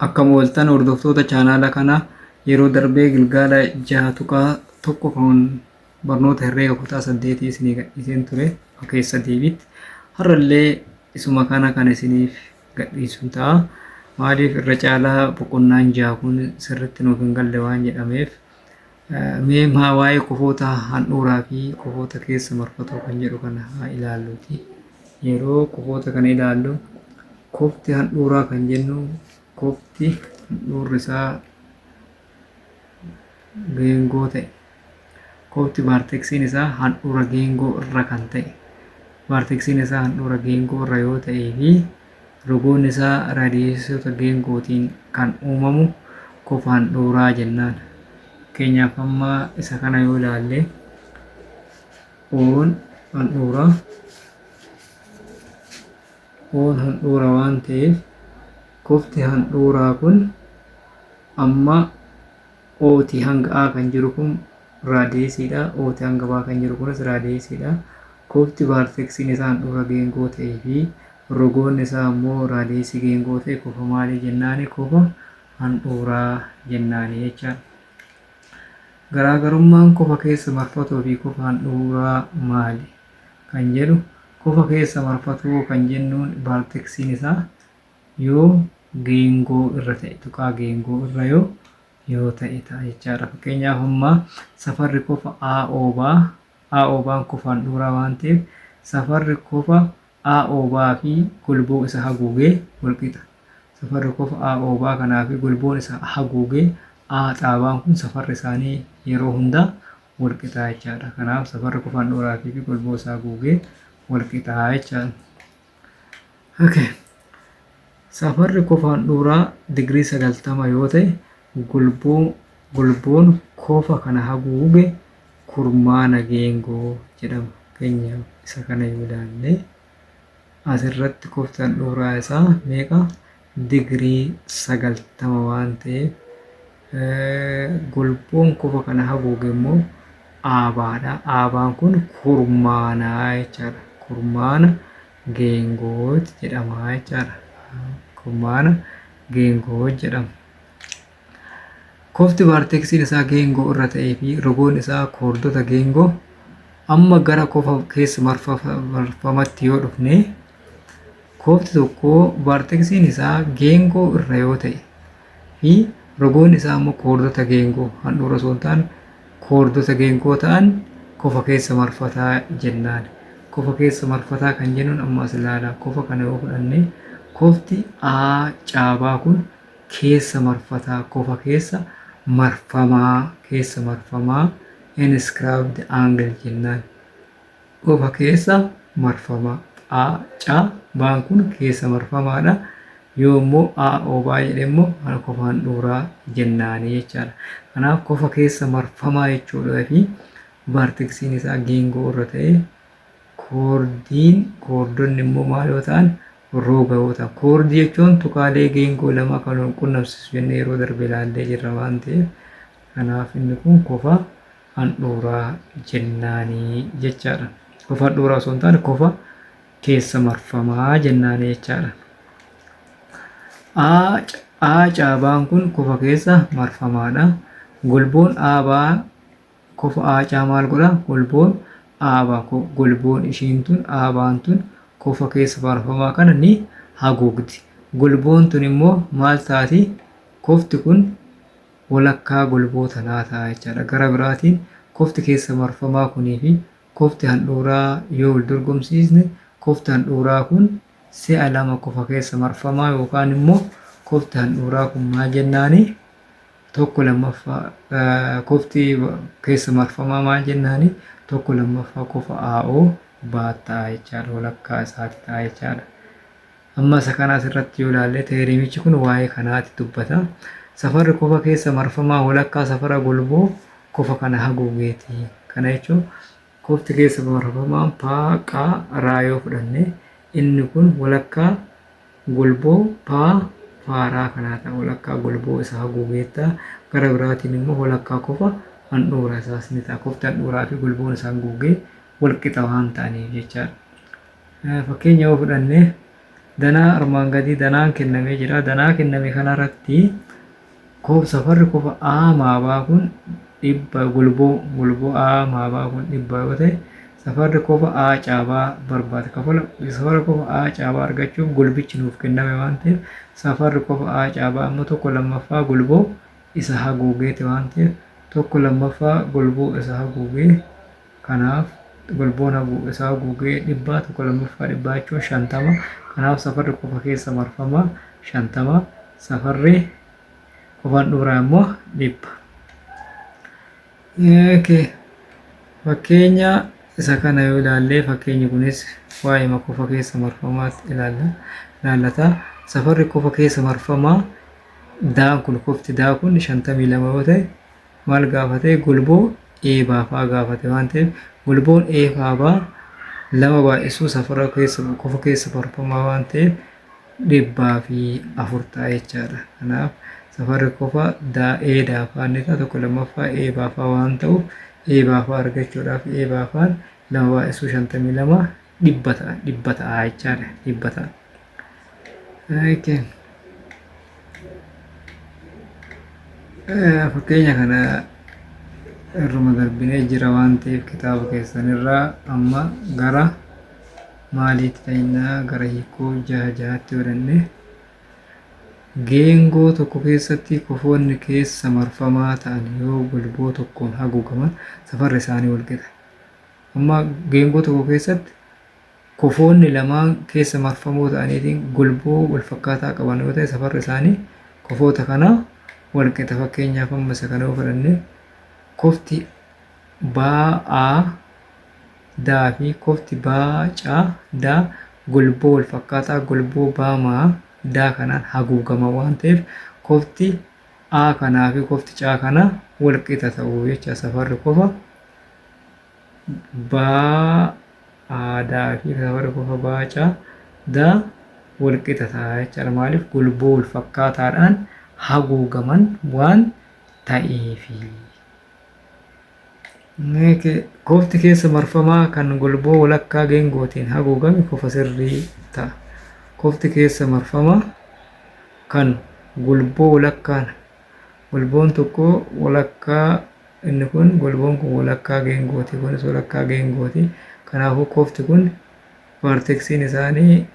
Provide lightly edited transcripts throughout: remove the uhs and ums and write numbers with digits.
Akkam ooltan hordoftoota chaanaala kanaa yeroo darbee Gilgaala 6.1 kan barnoota herreega kutaa 8 isinii gadhiiseen ture keessa deebiitti. Har'allee isuma kana kan isiniif gadhiisuun ta'a. Maaliif irra caalaa boqonnaan 6 kun sirriitti nuuf hin galle waan jedhameef mee waa'ee kofoota handhuuraa fi kofoota keessa marfatoo kan jedhu kana haa ilaalluuti. Yeroo kofoota kana ilaallu kofti handhuuraa kan jennu kofti handhuurri isaa geengoo ta'e, kofti baarteksiin isaa handhuura geengoo irra kan ta'e, baarteksiin isaa handhuura geengoo irra yoo ta'ee fi rogoon isaa raadiyeesota geengootiin kan uumamu kofa handhuuraa jennaan. Fakkeenyaaf amma isa kana yoo ilaalle oon handhuura waan ta'eef kofti handhuuraa kun amma ooti hanga A kan jiru kun raadiyeesiidha. Ooti hanga B kan jiru kunis raadiyeesiidha. Kofti baarteksiin isaa handhuura geengoo ta'ee fi rogoon isaa immoo raadiyeesii geengoo ta'e kofa maalii jennaani? Kofa handhuuraa jennaani jechaadha. Garaagarummaan kofa keessa marfatoo fi kofa handhuuraa maali kan jedhu, kofa keessa marfatoo kan jennuun baarteksiin isaa yoo geengoo irra ta'e, tuqaa geengoo irra yoo ta'e ta'a jechaadha. Fakkeenyaaf amma safarri kofa AOBaan kofa handhuuraa waan ta'eef safarri kofa AOBaa fi golboo isa haguugee walqixa. Safarri kofa AOBaa kanaa fi golboon isa haguugee xaabaan kun safarri isaanii yeroo hundaa walqixaa jechaadha. Kanaaf safarri kofa handhuuraa fi golboo isaa haguugee walqixaa jechaadha. Okay. Safarri kofa handhuuraa digirii 90 yoo ta'e golboon kofa kana haguuge kurmaana geengoo jedhama. Fakkeenyaaf isa kana yoo ilaalle asirratti kofti handhuuraa isaa meeqa? Digirii 90 waan ta'eef golboon kofa kana haguuge immoo aabaadha. Aabaan kun kurmaanaa jechaadha. Kurmaana geengooti jedhama jechaadha. Kurmaana geengoo jedhama. Kofti baarteksiin isaa geengoo irra ta'ee fi rogoon isaa koordota geengoo. Amma gara kofa keessa marfamatti yoo dhufne kofti tokko baarteksiin isaa geengoo irra yoo ta'e fi rogoon isaa immoo koordota geengoo handhuura osoo hin taane koordota geengoo ta'an kofa keessa marfataa jennaan. Kofa keessa marfataa kan jennuun amma as ilaalaa. Kofa kana yoo fudhanne kofti caabaa kun keessa marfataa, kofa keessa marfamaa inscribed angle jennaan. Kofa keessa marfamaa caabaan kun keessa marfamaadha. Yoo immoo AOBaa jedhe immoo kofa handhuuraa jennaani jechaadha. Kanaaf kofa keessa marfamaa jechuudha fi baarteksiin isaa geengoo irra ta'e koordonni immoo maal yoo ta'an? Roga yoo ta'an. Koordii jechuun tuqaalee geengoo lama kan wal qunnamsiisu jennee yeroo darbe ilaallee jirra waan ta'eef kanaaf inni kun kofa handhuuraa jennaanii jechaadha. Kofa handhuuraa osoo hin taane kofa keessa marfamaa jennaanii jechaadha. Caabaan kun kofa keessa marfamaadha. Golboon aabaa kofa aacaa maal godha? Golboon aabaa golboon ishiin tun aabaan tun kofa keessa marfamaa kana ni haguugdi. Golboon tun immoo maal taati? Kofti kun walakkaa golboo tanaa ta'a jechaadha. Gara biraatiin kofti keessa marfamaa kunii fi kofti handhuuraa yoo wal dorgomsiisne kofti handhuuraa kun si'a lama kofa keessa marfamaa yookaan immoo kofti handhuuraa kun maal jennaani? Tokko lammaffaa kofti keessa marfamaa maal jennaani? Tokko lammaffaa kofa AO baattaa jechaadha. Walakkaa isaati ta'a jechaadha. Amma isa kana asirratti yoo ilaalle teerimichi kun waa'ee kanaatti dubbata. Safarri kofa keessa marfamaa walakkaa safara golboo kofa kana haguugeeti. Kana jechuun kofti keessa marfamaa raa yoo fudhanne inni kun walakkaa golboo faaraa kanaa ta'a. Walakkaa golboo isa haguugeetta. Gara biraatiin immoo walakkaa kofa handhuuraa isaas ni ta'a. Kofti handhuuraa fi golboon isaa haguugee walqixa waan ta'aniif jechaadha. Fakkeenya yoo fudhanne danaa armaan gadii danaan kennamee jira. Danaa kenname kanarratti safarri kofa A maabaa kun dhibba gulboo A maabaa kun dhibba yoo ta'e safarri kofa A caabaa barbaada. Safarri kofa A caabaa argachuuf gulbichi nuuf kenname waan ta'eef safarri kofa A caabaa amma tokko lammaffaa gulboo isa haguugeeti waan ta'eef tokko lammaffaa gulboo isa haguugee kanaaf gulboon isa haguugee dhibbaa tokko lammaffaa dhibbaa jechuun 50 kanaaf safarri kofa keessa marfamaa 50 safarri kofaan dhuuraa immoo dhibba. Fakkeenya isa kana yoo ilaalle fakkeenyi kunis waa'ee kofa keessa marfamaatti ilaallata. Safarri kofa keessa marfamaa daan kun kofti daa kun 52 yoo ta'e maal gaafate gulboo eebaafaa gaafate waan ta'eef gulboon eebaafaa lama baay'isuu safara kofa keessa marfamaa waan ta'eef 400 ta'a jechaadha. Kanaaf safarri kofa eedaafaa inni ta'a tokko lammaffaa eebaafaa waan ta'uuf eebaafaa argachuudhaaf eebaafaan lama baay'isuu 52 dhibba ta'a jechaadha. Dhibba ta'a. Fakkeenya kana irruma darbinee jira waan ta'eef kitaaba keessanirraa amma gara maaliitti ta'inaa gara hiikoo 6tti godhanne geengoo tokko keessatti kofoonni keessa marfamaa ta'an yoo gulboo tokkoon haguugaman safarri isaanii wal qixa. Amma geengoo tokko keessatti kofoonni lamaan keessa marfamoo ta'aniitiin gulboo wal fakkaataa qaban yoo ta'e safarri isaanii kofoota kanaa wal qixa. Fakkeenyaaf amma isa kana yoo fudhanne kofti baa'aa daa fi kofti baacaa daa gulboo wal fakkaataa gulboo baamaa daa kanaan haguugama waan ta'eef kofti A kanaa fi kofti caa kana wal qixa ta'uu jecha safarri kofa baa'aa fi safarri kofa baacaa daa wal qixa ta'a jechaadha. Maaliif gulboo wal fakkaataadhaan haguugaman waan ta'eefi. Kofti keessa marfamaa kan gulboo walakkaa geengootiin haguugame kofa sirrii ta'a. Kofti keessa marfamaa kan gulboo walakkaan gulboon tokko walakkaa inni kun gulboon kun walakkaa geengooti kunis walakkaa geengooti. Kanaafuu kofti kun vaarteksiin isaanii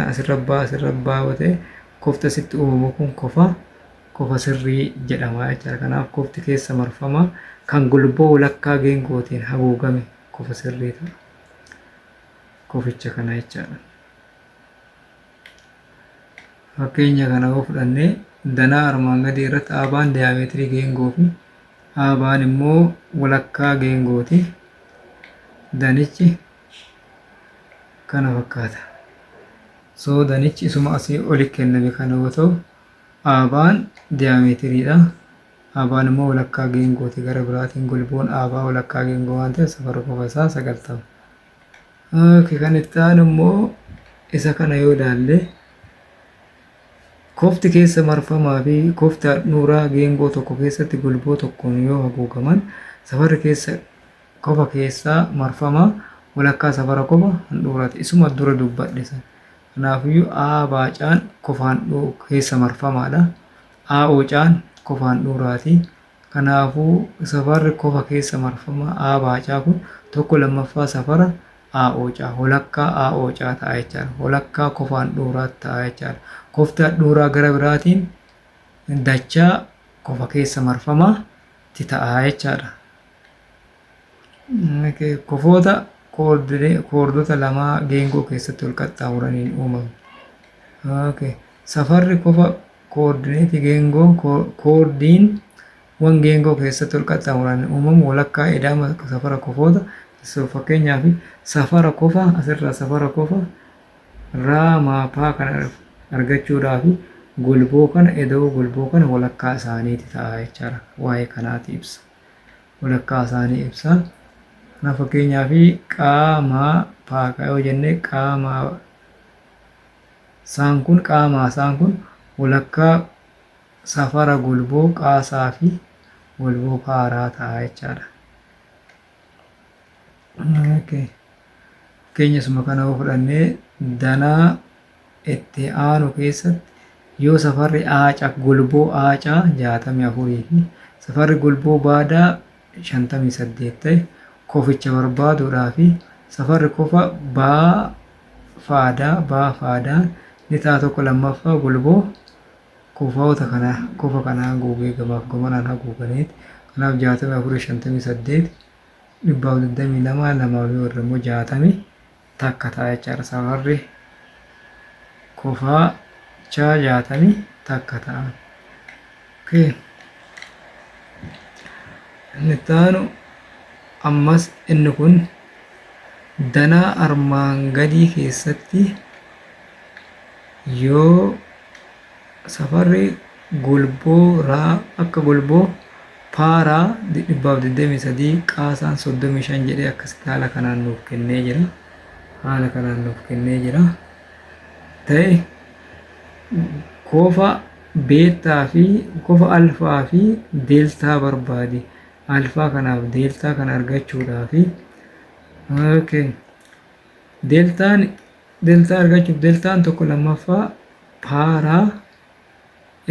asirra ba'a yoo ta'e kofti asitti uumamu kun kofa sirrii jedhama jechuudha. Kanaaf kofti keessa marfamaa kan gulboo walakkaa geengootiin haguugame kofa sirrii ta'a. Koficha kana jechaadha. Fakkeenya kana yoo fudhanne danaa armaan gadii irratti aabaan diyaameetirii geengoo fi aabaan immoo walakkaa geengooti. Danichi kana fakkaata. Danichi isuma asii oli kenname kana yoo ta'u aabaan diyaameetiriidha. Aabaan immoo walakkaa geengooti. Gara biraatiin gulboon aabaa walakkaa geengoo waan ta'eef safarri kofa isaa 90. Kan itti aanu immoo isa kana yoo ilaalle kofti keessa marfamaa fi kofti handhuuraa geengoo tokko keessatti gulboo tokkoon yoo haguugaman safarri kofa keessaa marfamaa walakkaa safara kofa handhuuraati. Isuma dura dubbadhisan. Kanaafiyyuu A baacaan kofa keessa marfamaadha. A oocaan kofa handhuuraati. Kanaafuu safarri kofa keessa marfamaa A baacaa kun tokko lammaffaa safara A oocaa walakkaa A oocaa ta'a jechaadha. Walakkaa kofa handhuuraa ta'a jechaadha. Kofti handhuuraa gara biraatiin dachaa kofa keessa marfamaa ta'a jechaadha. Kofoota koordota lamaa geengoo keessatti wal qaxxaamuraniin uumamu. Safarri kofa koordineetii koordiin wan geengoo keessatti wal qaxxaamuraniin uumamu walakkaa edaama safara kofoota. Fakkeenyaaf safara kofa asirraa safara kofa raamaapaa kana argachuudhaaf gulboo kana eda'uu gulboo kana walakkaa isaaniiti ta'a jechaadha. Waa'ee kanaati ibsa. Walakkaa isaanii ibsa. Kana fakkeenyaaf qaamaa paakaa yoo jenne qaamaa isaan kun walakkaa safara gulboo qaasaa fi gulboo paaraa ta'a jechaadha. fakkeenya suma kana fudhannee danaa itti aanu keessatti yoo safarri aacaa golboo aacaa 64 fi safarri golboo baadaa 58 ta'e koficha barbaaduudhaa fi safarri kofa baa faadaa ni ta'a tokko lammaffaa golboo kofa kanaa guugee gamaaf gamanaan haguuganiiti. Kanaaf 64 58 2 yoo irra immoo 60 takka ta'a jechaadha. Safarri kofaa 60 takka ta'a. Inni taanu ammas inni kun danaa armaan gadii keessatti yoo safarri golbooraa akka golboo paaraa 123 qaasaan 35 jedhee akkasitti haala kanaan nuuf kennee jira. Ta'e kofa beetaa fi kofa alfaa fi deeltaa barbaadi. Alfaa kanaaf deeltaa kana argachuudhaaf deeltaa argachuuf deeltaan tokko lammaffaa paaraa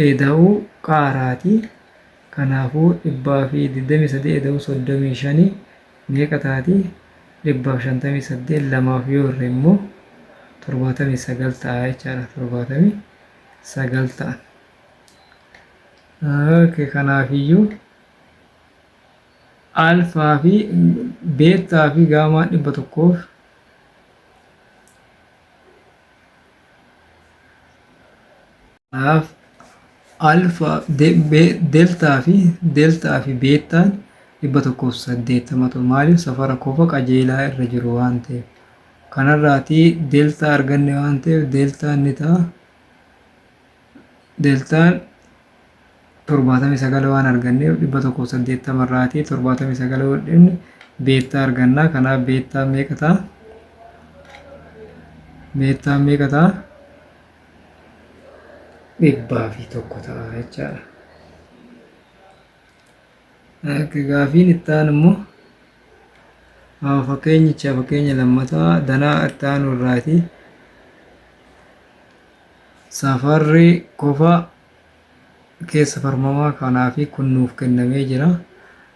eda'uu qaaraati. Kanaafuu 123 eda'uu 35 meeqa taati? 158 lamaaf yoo irra immoo 79 ta'a jechaadha. 79 ta'a. Kanaafiyyuu alfaa fi beetaa fi gaamaan 100 kanaaf alfa deeltaa fi beetaan 180 maaliif safara kofa qajeelaa irra jiru waan ta'eef. Kanarraatii deeltaa arganne waan ta'eef deeltaan ni ta'a. Deeltaan 79 waan arganneef 180 irraatii 79 hodhinni beetaa argannaa. Kanaaf beetaan meeqa ta'a? Beetaan meeqa ta'a? 101 ta'a jechaadha. Gaafiin itti aanu immoo fakkeenya lammataa danaa itti aanu irraatii safarri kofa keessa farmamaa kanaa fi kun nuuf kennamee jira.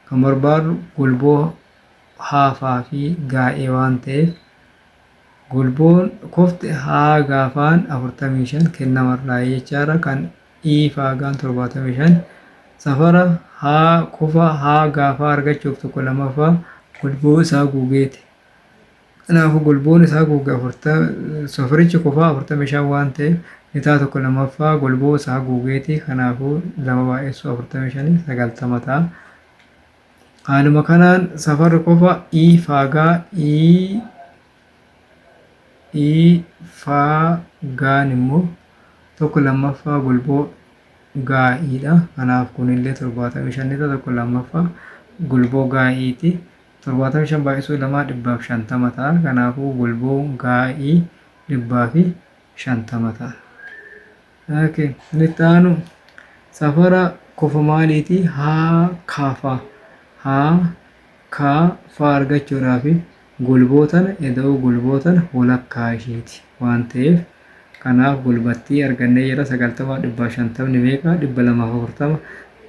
Kan barbaadu golboo haafaa fi gaa'ee waan ta'eef golboon kofti haa gaafaan 45 kennamarraa jechaadha. Kan faagaan 75 safara haa kofa haa gaafaa argachuuf tokko lammaffaa golboo isaa guugeeti. Kanaafuu golboon isaa guuge safarichi kofaa 45 waan ta'eef ni ta'a tokko lammaffaa golboo isaa guugeeti. Kanaafuu 2 baay'isuu 45 90 ta'a. Haaluma kanaan safarri kofa faagaa faagaan immoo tokko lammaffaa golboo gaa'iidha. Kanaaf kunillee 75 ta'a tokko lammaffaa golboo gaa'iiti. 75 baay'isuu 2 150 ta'a. Kanaafuu golboo gaa'ii 150 ta'a. Inni itti aanu safara kofa maaliiti? Haa kaafaa argachuudhaaf golbootana eda'uu golbootana walakkaa isheeti waan ta'eef kanaaf golbattii argannee jira. 90 150 meeqa? 240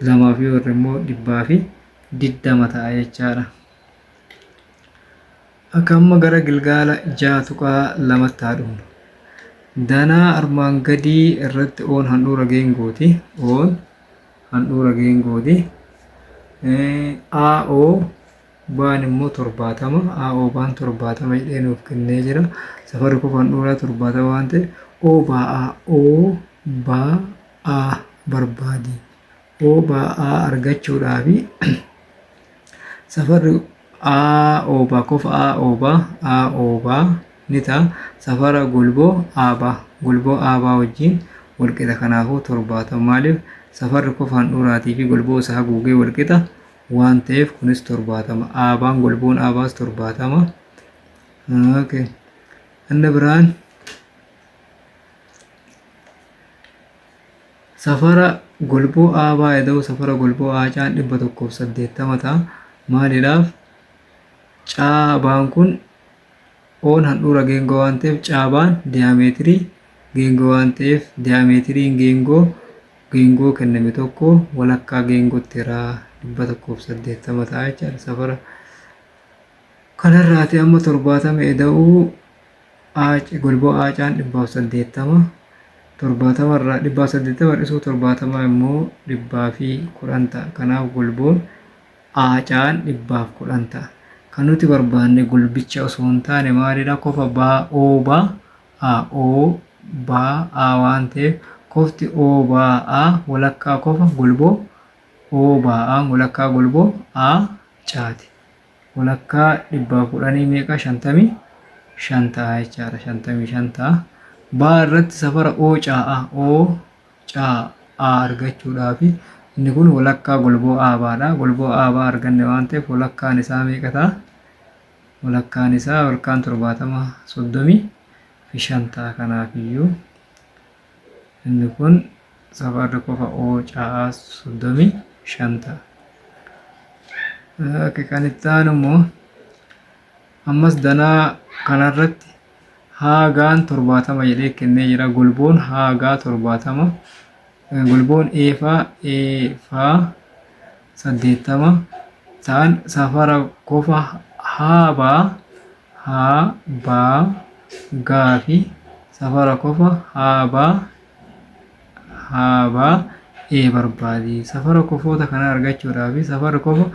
lamaaf yoo irra immoo 120 ta'a jechaadha. Akka amma gara gilgaala 6.2 haa dhufnu. Danaa armaan gadii irratti oon handhuura geengooti. AO baan immoo 70. AO baan 70 jedhee nuuf kennee jira. Safarri kofa handhuuraa 70 waan ta'eef O ba'aa barbaadi. O ba'aa argachuudhaaf safarri kofa AO baa ni ta'a. Safara golboo aabaa wajjin walqixa. Kanaafuu 70 maaliif safarri kofa handhuuraatii fi golboo isaa guugee walqixa waan ta'eef kunis 70. Aabaan golboon aabaas 70. Inni biraan safara golboo aabaa eda'uu safara golboo aacaan 180 ta'a. Maaliidhaaf caabaan kun oon handhuura geengoo waan ta'eef caabaan diyaameetirii geengoo waan ta'eef diyaameetiriin geengoo kenname tokko walakkaa geengootti irraa 180 ta'a jechaadha. Safara kanarraati amma 70 eda'uu golboo aacaan 180 70 irraa 180 hir'isuu 70 immoo 110 ta'a. Kanaaf golboon aacaan 110 ta'a. Kan nuti barbaanne gulbicha osoo hin taane maalidha? Kofa baa waan ta'eef kofti baa walakkaa kofa golboo walakkaa golboo caati. Walakkaa 110 meeqa? 55 ta'a jechaadha. 55 ta'a. Baa irratti safara caa argachuudhaaf inni kun walakkaa golboo baadha. Golboo baa arganne waan ta'eef walakkaan isaa meeqa ta'a? Walakkaan 70 35 ta'a. Kanaafiyyuu inni kun safarri kofa caa 35 ta'a. Kan itti aanu immoo ammas danaa kanarratti haagaan 70 jedhee kennee jira. Golboon haagaa 70, golboon eefaa 80 ta'an safara kofa haabaa gaafi safara kofa haabaa barbaadi. Safara kofoota kana argachuudhaaf safara kofa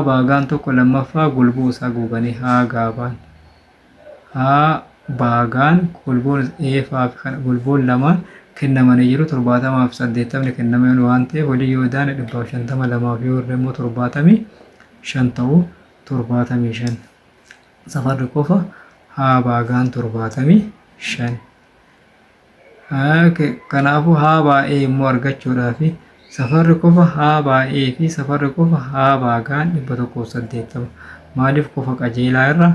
baagaan tokko lammaffaa golboo isaa guuganii baagaan golboon eefaa fi golboon lamaan kennamanii jiru. 70 fi 80 kennameen waan ta'eef walii yoo daane 152 yoo irra immoo 75 ta'u 75. Safarri kofa baagaan 75. Kanaafuu baay'ee immoo argachuudhaaf safarri kofa baay'ee fi safarri kofa baagaan 180. Maaliif kofa qajeelaa irra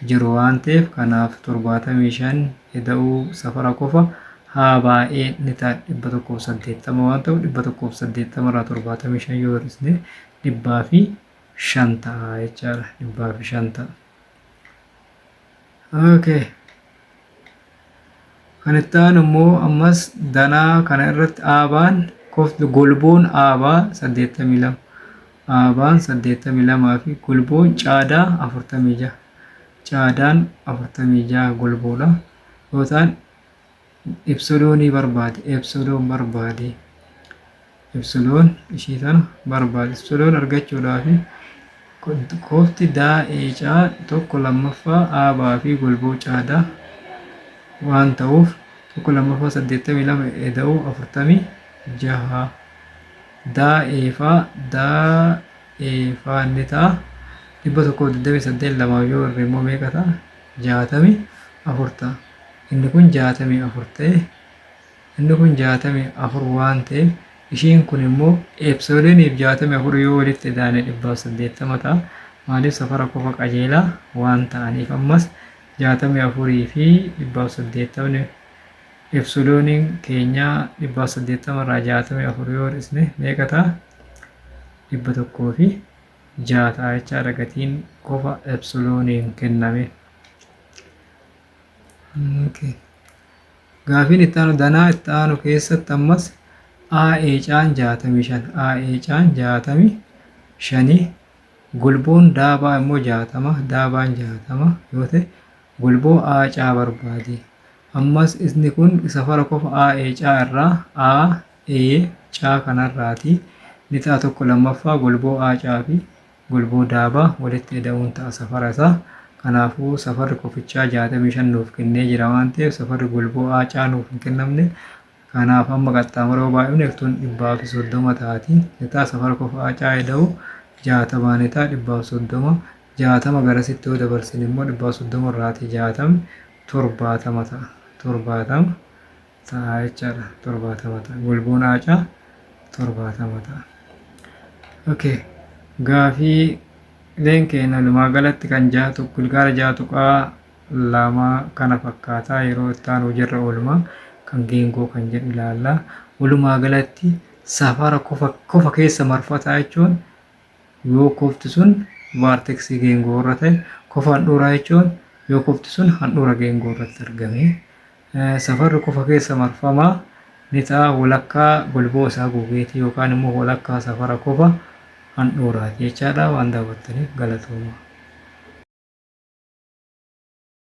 jiru waan ta'eef kanaaf 75 eda'uu safara kofa baay'ee ni ta'a 180 waan ta'u 180 irraa 75 yoo hir'isne 105 ta'a jechaadha. 105 ta'a. Kan itti aanu immoo ammas danaa kana irratti golboon 82 fi golboon caadaa 46. Caadaan 46 golboodha yoo ta'an ibsiloonii barbaade. Ibsiloon ishii tana barbaade. Ibsiloon argachuudhaaf kofti daa'eecaa tokko lammaffaa baa fi golboo caadaa waan ta'uuf tokko lammaffaa 82 eda'uu 46. Daa'eefaa inni ta'a 128 lamaa yoo irra immoo meeqa ta'a? 64 ta'a. Inni kun 64 ta'e inni kun 64 waan ta'eef ishiin kun immoo ibsilooniif 64 yoo walitti daane 180 ta'a. Maaliif safara kofa qajeelaa waan ta'aniif ammas 64 fi 180 ibsilooniin keenyaa 180 irraa 64 yoo hir'isne meeqa ta'a? 106 jechaadha gatiin kofa ibsilooniin kenname. Gaafiin itti aanu danaa itti aanu keessatti ammas aa'eecaan 65 golboon daabaa immoo 60 daabaan 60 yoo ta'e golboo aacaa barbaade. Ammas inni kun safara kofa aa'eecaa irraa aa'eecaa kanarraati ni ta'a tokko lammaffaa golboo aacaa fi golboo daabaa walitti eda'uun ta'a safara isaa. Kanaafuu safarri kofichaa 65 nuuf kennee jira waan ta'eef safarri golboo aacaa nuuf hin kennamne. Kanaaf amma qaxxaamura baay'ifne iftuun 130 taati. Ni ta'a safara kofa aacaa eda'uu 60 ni ta'a 130. 60 garasitti yoo dabarsine immoo 130 irraati 60 70 ta'a. 70 ta'a jechaadha. 70 ta'a. Golboon aacaa 70 ta'a. Gaafii keenya walumaa galatti kan gulgaala 6.2 kana fakkaataa yeroo itti aanu jirra oolmaa kan geengoo kan jedhu ilaalla. Walumaa galatti safara kofa keessa marfataa jechuun yoo kofti sun vaarteksii geengoo irra ta'e kofa handhuuraa jechuun yoo kofti sun handhuura geengoo irratti argame. Safarri kofa keessa marfamaa ni ta'a walakkaa golboo isaa guuteeti yookaan immoo walakkaa safara kofa handhuuraati jechaadha. Waan daawwattaniif galatooma.